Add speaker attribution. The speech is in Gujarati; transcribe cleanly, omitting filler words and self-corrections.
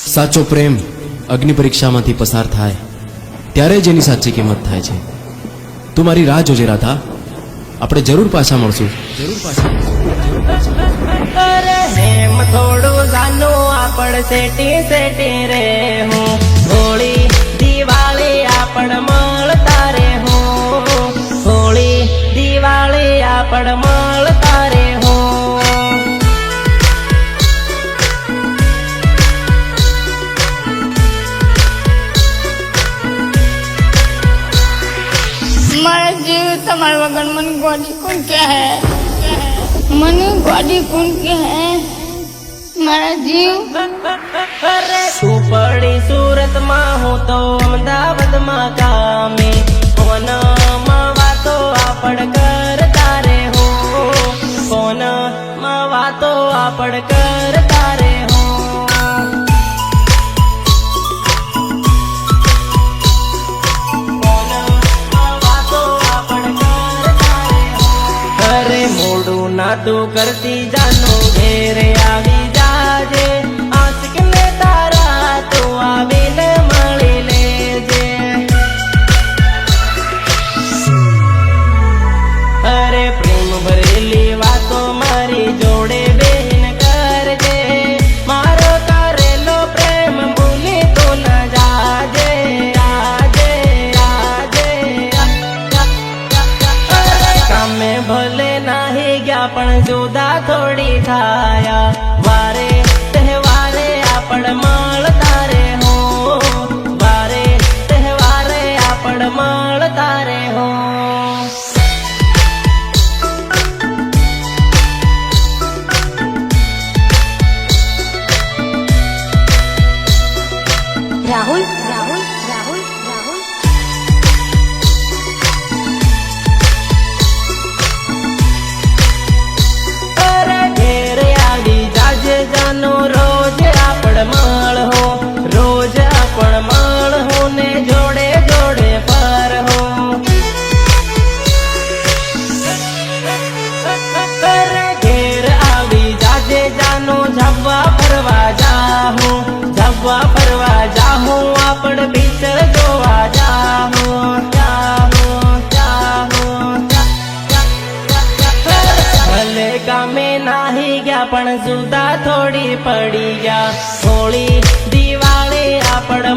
Speaker 1: સાચો પ્રેમ અગ્નિ પરીક્ષામાંથી પસાર થાય ત્યારે જ એની સાચી કિંમત થાય છે. તું મારી રાહ જોજે રાધા, આપણે જરૂર પાછા મળશું.
Speaker 2: હેમ થોડું જાનું આપણ સેટી સેટી રે હું હોળી દિવાળી આપણ મળતા રે હું હોળી દિવાળી આપણ મળતા રે હું
Speaker 3: मारा जीव तुम्हारे वगन मन गोदी कौन क्या है मन गोदी कौन क्या है मारा जीव
Speaker 2: તું પડી સુરત માં હું તો અમદાવાદ માં કામે ફોનમાં વાતો આપણ કરતા રે હું ફોનમાં વાતો આપણ કરતા રે મોડું ના તું કરતી જાનો ઘેરે આવી જાજે આશિક ને તારા તું આવીને મળી લેજે અરે પ્રેમ ભરેલી વાતો મારી જોડે બેન કરજે મારો કરેલો પ્રેમ ભૂલી તો ન જાજે આજે આજે કામે ભલે નાહી ગયા પણ જુદા થોડી થાયા વારે તહેવારે આપણ મળતા રે હો વારે તહેવારે આપણ મળતા રે હો
Speaker 3: राहुल राहुल राहुल राहुल
Speaker 2: ઘેરે આવી જાજે જાનો રોજ આપણ મળ હો રોજ આપણ મળ હો ને જોડે જોડે પર હો ઘેર આવી જાજે જાનો જવા ફરવા જાહું જવા ફરવા જાહું આપણ ભીતર જોવા જાહું જાહું જાહું ભલે કામે નાહી ગયા પણ જુદા થોડી પડી ગયા હોળી દિવાળી આપણ